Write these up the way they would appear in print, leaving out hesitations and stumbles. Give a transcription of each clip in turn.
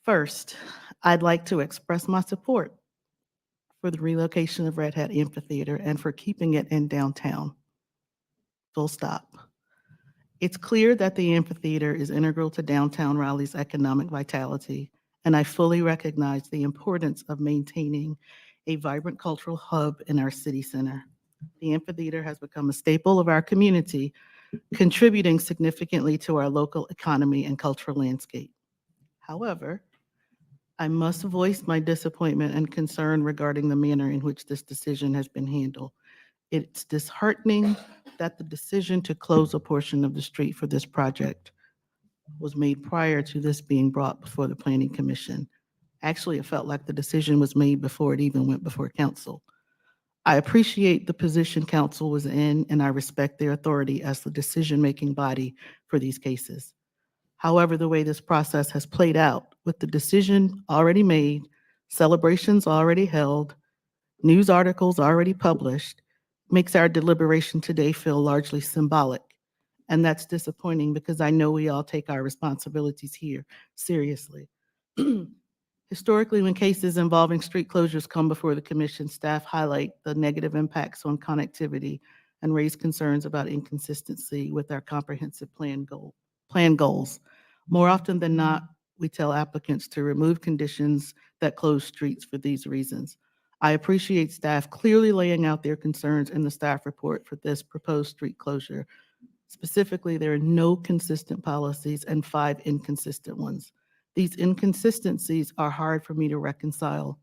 First, I'd like to express my support for the relocation of Red Hat Amphitheater and for keeping it in downtown. Full stop. It's clear that the amphitheater is integral to downtown Raleigh's economic vitality, and I fully recognize the importance of maintaining a vibrant cultural hub in our city center. The amphitheater has become a staple of our community, contributing significantly to our local economy and cultural landscape. However, I must voice my disappointment and concern regarding the manner in which this decision has been handled. It's disheartening that the decision to close a portion of the street for this project was made prior to this being brought before the Planning Commission. Actually, it felt like the decision was made before it even went before council. I appreciate the position council was in, and I respect their authority as the decision-making body for these cases. However, the way this process has played out, with the decision already made, celebrations already held, news articles already published, makes our deliberation today feel largely symbolic. And that's disappointing because I know we all take our responsibilities here seriously. Historically, when cases involving street closures come before the commission, staff highlight the negative impacts on connectivity and raise concerns about inconsistency with our comprehensive plan goals. More often than not, we tell applicants to remove conditions that close streets for these reasons. I appreciate staff clearly laying out their concerns in the staff report for this proposed street closure. Specifically, there are no consistent policies and 5 inconsistent ones. These inconsistencies are hard for me to reconcile,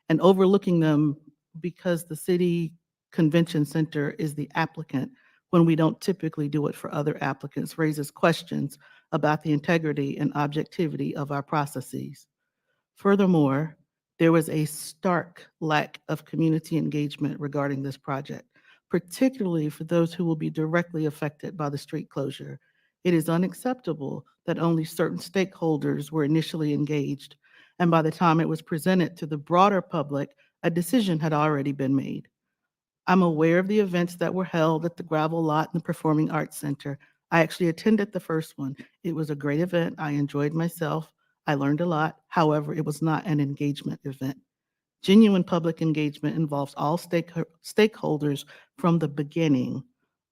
and overlooking them because the city convention center is the applicant when we don't typically do it for other applicants raises questions about the integrity and objectivity of our processes. Furthermore, there was a stark lack of community engagement regarding this project, particularly for those who will be directly affected by the street closure. It is unacceptable that only certain stakeholders were initially engaged, and by the time it was presented to the broader public, a decision had already been made. I'm aware of the events that were held at the gravel lot and the Performing Arts Center. I actually attended the first one. It was a great event. I enjoyed myself. I learned a lot. However, it was not an engagement event. Genuine public engagement involves all stakeholders from the beginning,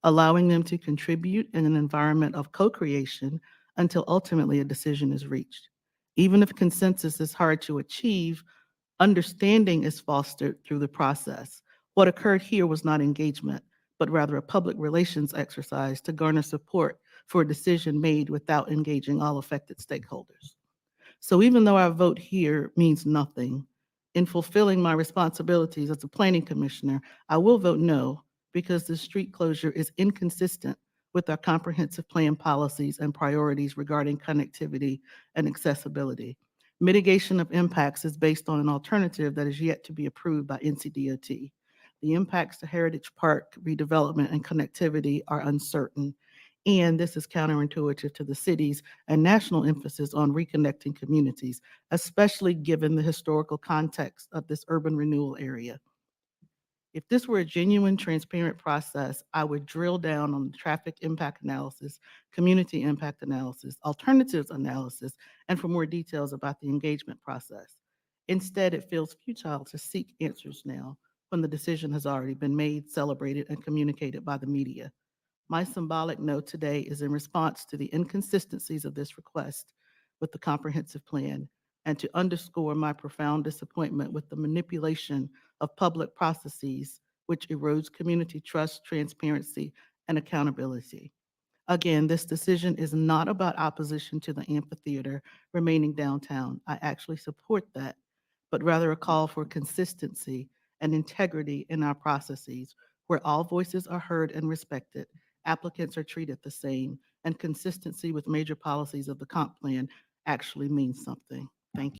allowing them to contribute in an environment of co-creation until ultimately a decision is reached. Even if consensus is hard to achieve, understanding is fostered through the process. What occurred here was not engagement, but rather a public relations exercise to garner support for a decision made without engaging all affected stakeholders. So even though our vote here means nothing, in fulfilling my responsibilities as a planning commissioner, I will vote no because the street closure is inconsistent with our comprehensive plan policies and priorities regarding connectivity and accessibility. Mitigation of impacts is based on an alternative that is yet to be approved by NCDOT. The impacts to Heritage Park redevelopment and connectivity are uncertain, and this is counterintuitive to the city's and national emphasis on reconnecting communities, especially given the historical context of this urban renewal area. If this were a genuine, transparent process, I would drill down on the traffic impact analysis, community impact analysis, alternatives analysis, and for more details about the engagement process. Instead, it feels futile to seek answers now when the decision has already been made, celebrated, and communicated by the media. My symbolic note today is in response to the inconsistencies of this request with the comprehensive plan and to underscore my profound disappointment with the manipulation of public processes which erodes community trust, transparency, and accountability. Again, this decision is not about opposition to the amphitheater remaining downtown. I actually support that, but rather a call for consistency and integrity in our processes where all voices are heard and respected, applicants are treated the same, and consistency with major policies of the comp plan actually means something.